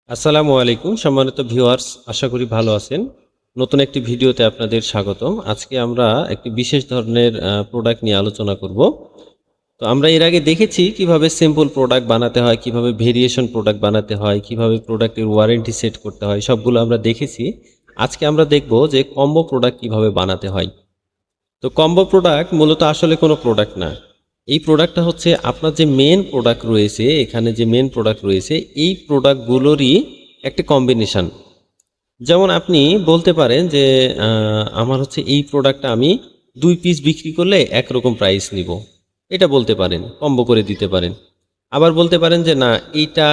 আসসালামু আলাইকুম সম্মানিত ভিউয়ার্স, আশা করি ভালো আছেন। নতুন একটি ভিডিওতে আপনাদের স্বাগতম। আজকে আমরা একটি বিশেষ ধরনের প্রোডাক্ট নিয়ে আলোচনা করব। তো আমরা এর আগে দেখেছি কিভাবে সিম্পল প্রোডাক্ট বানাতে হয়, কিভাবে ভেরিয়েশন প্রোডাক্ট বানাতে হয়, কিভাবে প্রোডাক্টের ওয়ারেন্টি সেট করতে হয়, সবগুলো আমরা দেখেছি। আজকে আমরা দেখব যে কম্বো প্রোডাক্ট কিভাবে বানাতে হয়। তো কম্বো প্রোডাক্ট মূলত আসলে কোনো প্রোডাক্ট না। এই প্রোডাক্টটা হচ্ছে আপনার যে মেন প্রোডাক্ট রয়েছে, এখানে যে মেন প্রোডাক্ট রয়েছে এই প্রোডাক্টগুলোরই একটা কম্বিনেশন। যেমন আপনি বলতে পারেন যে আমার হচ্ছে এই প্রোডাক্টটা আমি ২ পিস বিক্রি করলে একরকম প্রাইস নিব। এটা বলতে পারেন, কম্বো করে দিতে পারেন। আবার বলতে পারেন যে না, এইটা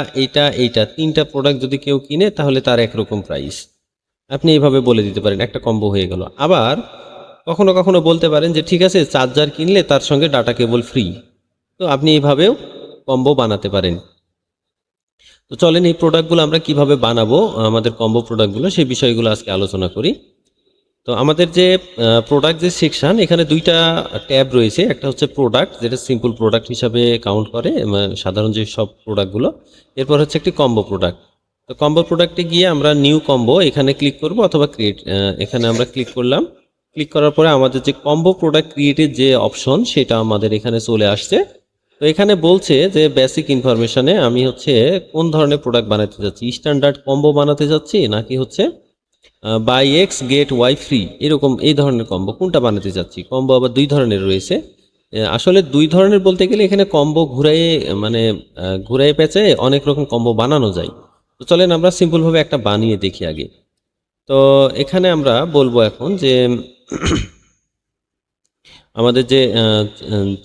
৩ টা প্রোডাক্ট যদি কেউ কিনে তাহলে তার একরকম প্রাইস। আপনি এভাবে বলে দিতে পারেন, একটা কম্বো হয়ে গেল। আবার কখনো কখনো বলতে পারেন যে ঠিক আছে, চার্জার কিনলে তার সঙ্গে ডাটা কেবল ফ্রি। তো আপনি এইভাবেও কম্বো বানাতে পারেন। তো চলেন এই প্রোডাক্টগুলো আমরা কিভাবে বানাবো, আমাদের কম্বো প্রোডাক্টগুলো সেই বিষয়গুলো আজকে আলোচনা করি। তো আমাদের যে প্রোডাক্ট যে সেকশন, এখানে দুইটা ট্যাব রয়েছে। একটা হচ্ছে প্রোডাক্ট, যেটা সিম্পল প্রোডাক্ট হিসাবে কাউন্ট করে সাধারণ যে সব প্রোডাক্টগুলো। এরপর হচ্ছে একটি কম্বো প্রোডাক্ট। তো কম্বো প্রোডাক্টে গিয়ে আমরা নিউ কম্বো এখানে ক্লিক করব, অথবা ক্রিয়েট, এখানে আমরা ক্লিক করলাম। ক্লিক করার পরে আমাদের যে কম্বো প্রোডাক্ট ক্রিয়েটের যে অপশন, সেটা আমাদের এখানে চলে আসছে। তো এখানে বলছে যে বেসিক ইনফরমেশনে আমি হচ্ছে কোন ধরনের প্রোডাক্ট বানাতে যাচ্ছি, স্ট্যান্ডার্ড কম্বো বানাতে যাচ্ছি নাকি হচ্ছে buy X get Y free, এরকম এই ধরনের কম্বো কোনটা বানাতে চাচ্ছি। কম্বো আবার দুই ধরনের রয়েছে। আসলে দুই ধরনের বলতে গেলে এখানে কম্বো ঘুরাইয়ে, মানে ঘুরাইয়ে পেঁচায় অনেক রকম কম্বো বানানো যায়। তো চলেন আমরা সিম্পলভাবে একটা বানিয়ে দেখি আগে। তো এখানে আমরা বলবো এখন যে আমাদের যে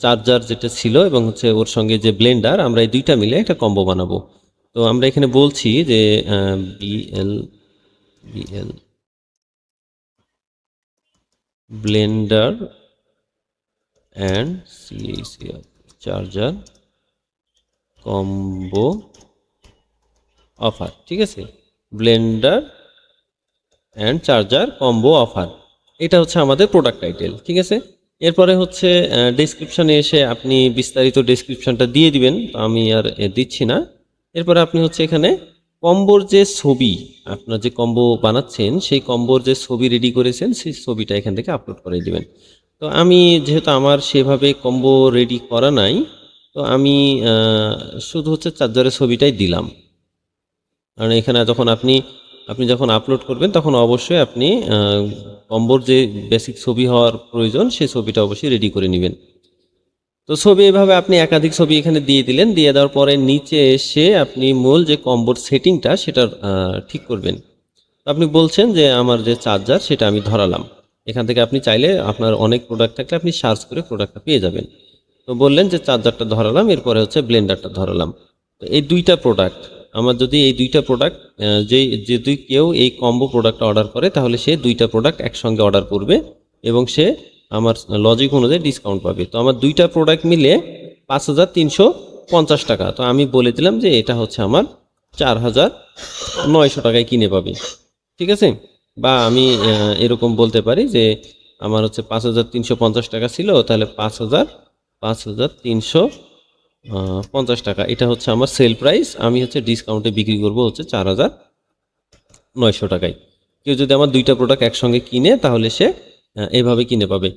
চার্জার যেটা ছিল এবং হচ্ছে ওর সঙ্গে যে ব্লেন্ডার, আমরা এই দুইটা মিলে একটা কম্বো বানাবো। তো আমরা এখানে বলছি যে BL BL blender and CACR charger combo offer. ঠিক আছে, blender and charger combo offer, এটা হচ্ছে আমাদের প্রোডাক্ট টাইটেল। ঠিক আছে, এরপরে হচ্ছে ডেসক্রিপশানে এসে আপনি বিস্তারিত ডেসক্রিপশানটা দিয়ে দিবেন। তো আমি আর দিচ্ছি না। এরপরে আপনি হচ্ছে এখানে কম্বোর যে ছবি, আপনার যে কম্বো বানাচ্ছেন সেই কম্বোর যে ছবি রেডি করেছেন সেই ছবিটা এখান থেকে আপলোড করে দিবেন। তো আমি যেহেতু আমার সেভাবে কম্বো রেডি করা নাই, তো আমি শুধু হচ্ছে চার্জারের ছবিটাই দিলাম। কারণ এখানে যখন আপনি আপনি যখন আপলোড করবেন তখন অবশ্যই আপনি কম্বোর যে বেসিক ছবি হওয়ার প্রয়োজন সেই ছবিটা অবশ্যই রেডি করে নেবেন। তো ছবি এভাবে আপনি একাধিক ছবি এখানে দিয়ে দিলেন। দিয়ে দেওয়ার পরে নিচে এসে আপনি মূল যে কম্বোর সেটিংটা সেটা ঠিক করবেন। আপনি বলছেন যে আমার যে চার্জার সেটা আমি ধরালাম। এখান থেকে আপনি চাইলে আপনার অনেক প্রোডাক্ট থাকলে আপনি সার্চ করে প্রোডাক্টটা পেয়ে যাবেন। তো বললেন যে চার্জারটা ধরালাম, এরপরে হচ্ছে ব্লেন্ডারটা ধরালাম। তো এই দুইটা প্রোডাক্ট, আমার যদি এই দুইটা প্রোডাক্ট, যদি কেউ এই কম্বো প্রোডাক্টটা অর্ডার করে তাহলে সে দুইটা প্রোডাক্ট একসঙ্গে অর্ডার করবে এবং সে আমার লজিক অনুযায়ী ডিসকাউন্ট পাবে। তো আমার দুইটা প্রোডাক্ট মিলে ৫,৩৫০ টাকা। তো আমি বলে দিলাম যে এটা হচ্ছে আমার ৪,৯০০ টাকায় কিনে পাবে। ঠিক আছে, বা আমি এরকম বলতে পারি যে আমার হচ্ছে ৫,৩৫০ টাকা ছিল, তাহলে ৫,৩৫০ টাকা, এটা হচ্ছে আমার সেল প্রাইস। আমি হচ্ছে ডিসকাউন্টে বিক্রি করব হচ্ছে ৪,৯০০ টাকায়। কেউ যদি আমার দুইটা প্রোডাক্ট একসঙ্গে কিনে তাহলে সে এভাবে কিনে পাবে।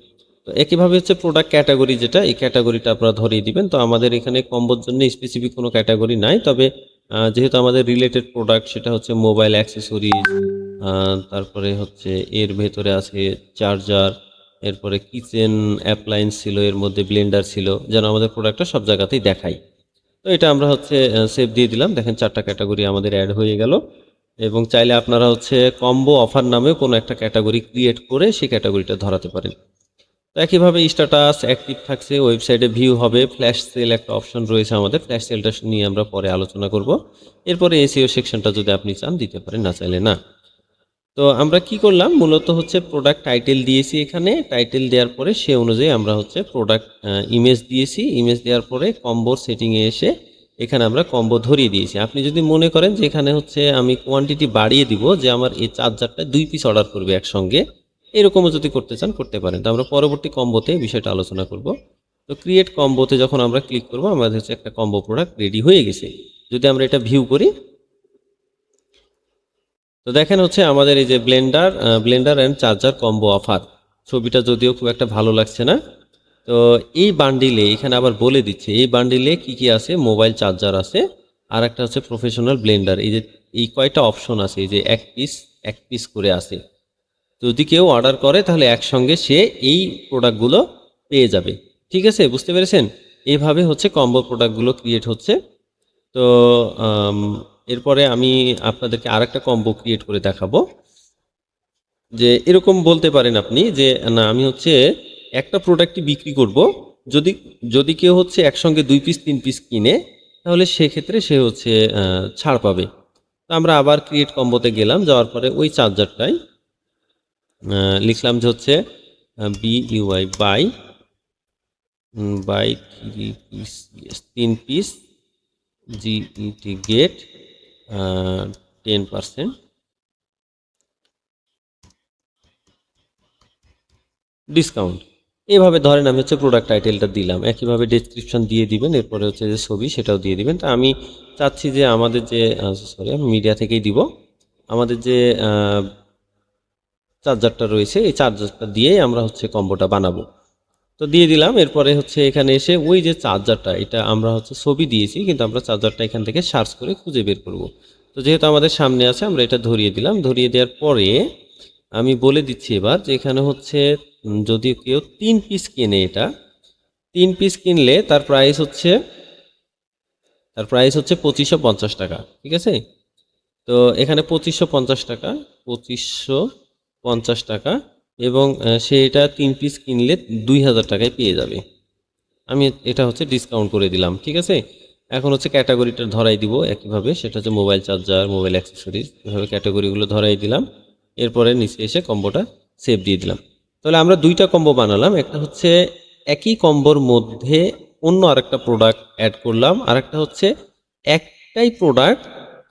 তো একইভাবে হচ্ছে প্রোডাক্ট ক্যাটাগরি, যেটা এই ক্যাটাগরিটা আপনারা ধরিয়ে দিবেন। তো আমাদের এখানে কম্বোর জন্য স্পেসিফিক কোনো ক্যাটাগরি নাই, তবে যেহেতু আমাদের রিলেটেড প্রোডাক্ট, সেটা হচ্ছে মোবাইল অ্যাক্সেসরিজ, তারপরে হচ্ছে এর ভেতরে আছে চার্জার, এরপরে কিচেন অ্যাপ্লায়েন্স ছিল, এর মধ্যে ব্লেন্ডার ছিল, যেন আমাদের প্রোডাক্টটা সব জায়গাতেই দেখাই। তো এটা আমরা হচ্ছে সেভ দিয়ে দিলাম। দেখেন 4টা ক্যাটাগরি আমাদের অ্যাড হয়ে গেল। এবং চাইলে আপনারা হচ্ছে কম্বো অফার নামেও কোনো একটা ক্যাটাগরি ক্রিয়েট করে সেই ক্যাটাগরিটা ধরাতে পারেন। তো একইভাবে স্ট্যাটাস অ্যাক্টিভ থাকছে, ওয়েবসাইটে ভিউ হবে, ফ্ল্যাশ সেল একটা অপশন রয়েছে আমাদের। ফ্ল্যাশ সেলটা নিয়ে আমরা পরে আলোচনা করব। এরপরে এসইও সেকশনটা যদি আপনি চান দিতে পারেন, না চাইলে না। তো আমরা কি করলাম, মূলত হচ্ছে প্রোডাক্ট টাইটেল দিয়েছি। এখানে টাইটেল দেওয়ার পরে সে অনুযায়ী আমরা হচ্ছে প্রোডাক্ট ইমেজ দিয়েছি। ইমেজ দেওয়ার পরে কম্বোর সেটিংয়ে এসে এখানে আমরা কম্বো ধরিয়ে দিয়েছি। আপনি যদি মনে করেন যে এখানে হচ্ছে আমি কোয়ান্টিটি বাড়িয়ে দিব, যে আমার এই চার্জারটা 2 পিস অর্ডার করবে একসঙ্গে, এরকমও যদি করতে চান করতে পারেন। তো আমরা পরবর্তী কম্বোতে বিষয়টা আলোচনা করব। তো ক্রিয়েট কম্বোতে যখন আমরা ক্লিক করব, আমাদের হচ্ছে একটা কম্বো প্রোডাক্ট রেডি হয়ে গেছে। যদি আমরা এটা ভিউ করি, তো দেখেন হচ্ছে আমাদের এই যে Blender and charger combo offer, ছবিটা যদিও খুব একটা ভালো লাগছে না। তো এই বান্ডিলে এখানে আবার বলে দিচ্ছে এই বান্ডিলে কি কি আছে, মোবাইল চার্জার আছে, আর একটা হচ্ছে প্রফেশনাল ব্লেন্ডার। এই যে এই কয়টা অপশন আছে, এই যে এক পিস করে আছে। যদি কেউ অর্ডার করে তাহলে একসঙ্গে সে এই প্রোডাক্টগুলো পেয়ে যাবে। ঠিক আছে, বুঝতে পেরেছেন? এইভাবে হচ্ছে কম্বো প্রোডাক্টগুলো ক্রিয়েট হচ্ছে। তো আম, এরপরে আমি আপনাদেরকে আরেকটা কম্বো ক্রিয়েট করে দেখাবো। যে এরকম বলতে পারেন আপনি যে না আমি হচ্ছে একটা প্রোডাক্টই বিক্রি করব, যদি যদি কেউ হচ্ছে একসঙ্গে 2 পিস 3 পিস কিনে তাহলে সেক্ষেত্রে সে হচ্ছে ছাড় পাবে। তো আমরা আবার ক্রিয়েট কম্বোতে গেলাম, যাওয়ার পরে ওই চার্জারটাই লিখলাম যে হচ্ছে BUY buy 3 piece, 3 piece GET get 10% discount. এভাবে ধরেন আমি হচ্ছে প্রোডাক্ট টাইটেলটা দিলাম, একইভাবে ডেসক্রিপশন দিয়ে দিবেন, এরপরে হচ্ছে যে ছবি সেটাও দিয়ে দিবেন। তা আমি চাচ্ছি যে আমাদের যে সরি আমি মিডিয়া থেকেই দিব, আমাদের যে চার্জারটা রয়েছে এই চার্জারটা দিয়েই আমরা হচ্ছে কম্বোটা বানাবো। তো দিয়ে দিলাম, এরপরে হচ্ছে এখানে এসে ওই যে চার্জারটা, এটা আমরা হচ্ছে ছবি দিয়েছি কিন্তু আমরা চার্জারটা এখান থেকে সার্চ করে খুঁজে বের করব। তো যেহেতু আমাদের সামনে আছে আমরা এটা ধরিয়ে দিলাম, ধরিয়ে দেওয়ার পরে আমি বলে দিচ্ছি এবার যে এখানে হচ্ছে যদি কেউ 3 পিস কেনে, এটা 3 পিস কিনলে তার প্রাইস হচ্ছে 2550 টাকা। ঠিক আছে, তো এখানে 2550 টাকা, 2550 টাকা, এবং সে এটা 3 পিস কিনলে 2000 টাকায় পেয়ে যাবে। আমি এটা হচ্ছে ডিসকাউন্ট করে দিলাম। ঠিক আছে, এখন হচ্ছে ক্যাটাগরিটা ধরাই দিব একইভাবে, সেটা হচ্ছে মোবাইল চার্জার, মোবাইল অ্যাক্সেসরিজ, এভাবে ক্যাটাগরিগুলো ধরাই দিলাম। এরপরে নিচে এসে কম্বোটা সেভ দিয়ে দিলাম। তাহলে আমরা 2টা কম্বো বানালাম, একটা হচ্ছে একই কম্বোর মধ্যে অন্য আরেকটা প্রোডাক্ট অ্যাড করলাম, আরেকটা হচ্ছে একটাই প্রোডাক্ট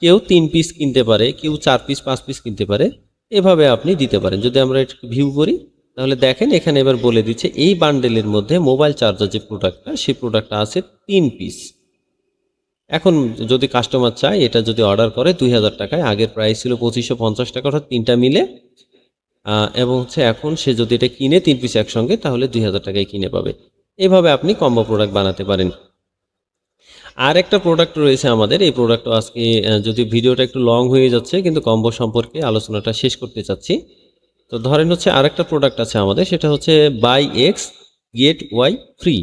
কেউ 3 পিস কিনতে পারে, কেউ 4 পিস 5 পিস কিনতে পারে, এভাবে আপনি দিতে পারেন। যদি আমরা একটু ভিউ করি তাহলে দেখেন এখানে এবার বলে দিচ্ছে এই বান্ডেলের মধ্যে মোবাইল চার্জার যে প্রোডাক্টটা সেই প্রোডাক্টটা আছে 3 পিস। এখন যদি কাস্টমার চায় এটা যদি অর্ডার করে 2000 টাকায়, আগের প্রাইস ছিল 2550 টাকা, অর্থাৎ তিনটা মিলে, এবং হচ্ছে এখন সে যদি এটা কিনে 3 পিস একসঙ্গে তাহলে 2000 টাকায় কিনে পাবে। এভাবে আপনি কম্বো প্রোডাক্ট বানাতে পারেন। আর একটা প্রোডাক্ট রয়েছে আমাদের, এই প্রোডাক্টটা আজকে যদি ভিডিওটা একটু লং হয়ে যাচ্ছে কিন্তু কম্বো সম্পর্কে আলোচনাটা শেষ করতে চাচ্ছি। তো ধরেন হচ্ছে আরেকটা প্রোডাক্ট আছে আমাদের, সেটা হচ্ছে buy X get Y free.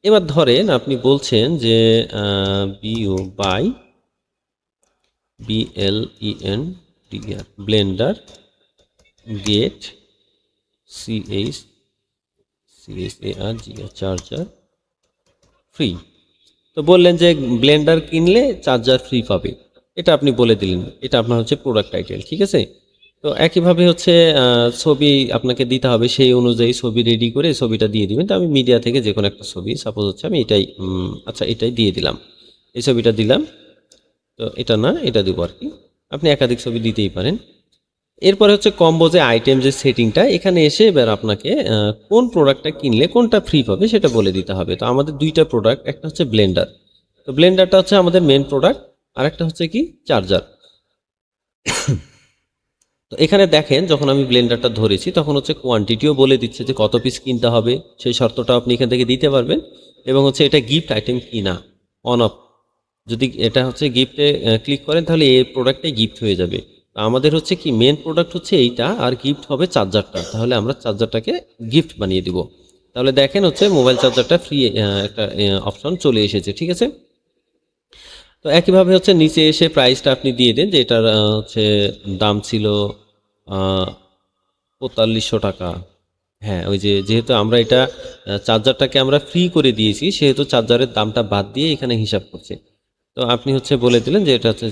এবার ধরেন আপনি বলছেন যে বিও buy BLENDR blender get CHARGR charger free. তো বললেন যে ব্লেন্ডার কিনলে চার্জার ফ্রি পাবে, এটা আপনি বলে দিলেন, এটা আপনার হচ্ছে প্রোডাক্ট টাইটেল। ঠিক আছে, তো একইভাবে হচ্ছে ছবি আপনাকে দিতে হবে, সেই অনুযায়ী ছবি রেডি করে ছবিটা দিয়ে দিবেন। তো আমি মিডিয়া থেকে যে কোনো একটা ছবি, সাপোজ হচ্ছে আমি এটাই আচ্ছা এটাই দিয়ে দিলাম, এই ছবিটা দিলাম। তো এটা না, এটা দিব আর কি, আপনি একাধিক ছবি দিতেই পারেন। এরপরে হচ্ছে কম্বো যে আইটেম যে সেটিংটা, এখানে এসে এবার আপনাকে কোন প্রোডাক্টটা কিনলে কোনটা ফ্রি পাবে সেটা বলে দিতে হবে। তো আমাদের 2টা প্রোডাক্ট, একটা হচ্ছে ব্লেন্ডার, তো ব্লেন্ডারটা হচ্ছে আমাদের মেন প্রোডাক্ট, আর একটা হচ্ছে কি চার্জার। তো এখানে দেখেন যখন আমি ব্লেন্ডারটা ধরেছি তখন হচ্ছে কোয়ান্টিটিও বলে দিচ্ছে যে কত পিস কিনতে হবে, সেই শর্তটা আপনি এখান থেকে দিতে পারবেন। এবং হচ্ছে এটা গিফট আইটেম কি না, অন অফ, যদি এটা হচ্ছে গিফটে ক্লিক করেন তাহলে এই প্রোডাক্টটাই গিফট হয়ে যাবে। তো আমাদের হচ্ছে কি মেন প্রোডাক্ট হচ্ছে এইটা, আর গিফট হবে চার্জারটা, তাহলে আমরা চার্জারটাকে গিফট বানিয়ে দিব। তাহলে দেখেন হচ্ছে মোবাইল চার্জারটা ফ্রি একটা অপশন চলে এসেছে। ঠিক আছে, তো একইভাবে হচ্ছে নিচে এসে প্রাইসটা আপনি দিয়ে দেন যে এটার হচ্ছে দাম ছিল 4500 টাকা। হ্যাঁ, ওই যে যেহেতু আমরা এটা চার্জারটাকে আমরা ফ্রি করে দিয়েছি সেহেতু চার্জারের দামটা বাদ দিয়ে এখানে হিসাব করছে। তো আপনি হচ্ছে বলে দিলেন যে এটা হচ্ছে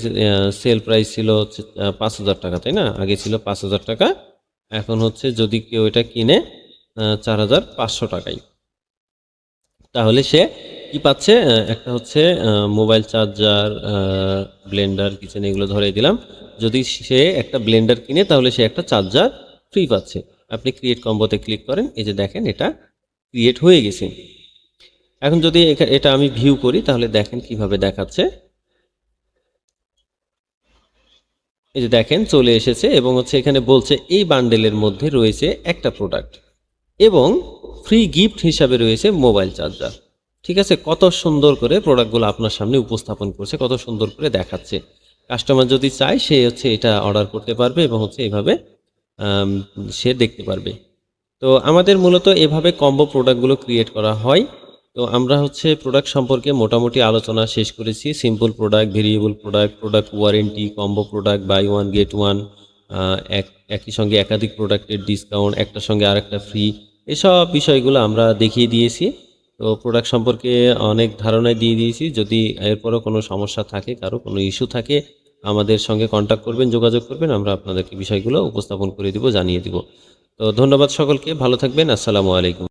সেল প্রাইস ছিল হচ্ছে 5000 টাকা, তাই না? আগে ছিল 5000 টাকা, এখন হচ্ছে যদি কেউ এটা কিনে 4500 টাকায়, তাহলে সে কি পাচ্ছে, একটা হচ্ছে মোবাইল চার্জার, ব্লেন্ডার, কিচেন, এগুলো ধরেই দিলাম। যদি সে একটা ব্লেন্ডার কিনে তাহলে সে একটা চার্জার ফ্রি পাচ্ছে। আপনি ক্রিয়েট কম্বোতে ক্লিক করেন, এই যে দেখেন এটা ক্রিয়েট হয়ে গেছে। এখন যদি এটা আমি ভিউ করি তাহলে দেখেন কিভাবে দেখাচ্ছে। এই যে দেখেন চলে এসেছে এবং হচ্ছে এখানে বলছে এই বান্ডেলের মধ্যে রয়েছে একটা প্রোডাক্ট এবং ফ্রি গিফট হিসাবে রয়েছে মোবাইল চার্জার। ঠিক আছে, কত সুন্দর করে প্রোডাক্টগুলো আপনার সামনে উপস্থাপন করছে, কত সুন্দর করে দেখাচ্ছে। কাস্টমার যদি চায় সে হচ্ছে এটা অর্ডার করতে পারবে এবং হচ্ছে এইভাবে আম, সে দেখতে পারবে। তো আমাদের মূলত এভাবে কম্বো প্রোডাক্টগুলো ক্রিয়েট করা হয়। তো আমরা হচ্ছে প্রোডাক্ট সম্পর্কে মোটামুটি আলোচনা শেষ করেছি। Simple product, variable product, product warranty, combo product, buy one get one, একই সঙ্গে একাধিক প্রোডাক্টের ডিসকাউন্ট, একটার সঙ্গে আরেকটা ফ্রি, এসব বিষয়গুলো আমরা দেখিয়ে দিয়েছি। তো প্রোডাক্ট সম্পর্কে অনেক ধারণা দিয়ে দিয়েছি। যদি এরপরও কোনো সমস্যা থাকে, কারো কোনো ইস্যু থাকে, আমাদের সঙ্গে কন্ট্যাক্ট করবেন, যোগাযোগ করবেন, আমরা আপনাদেরকে বিষয়গুলো উপস্থাপন করে দিব, জানিয়ে দিব। তো ধন্যবাদ সকলকে, ভালো থাকবেন, আসসালামু আলাইকুম।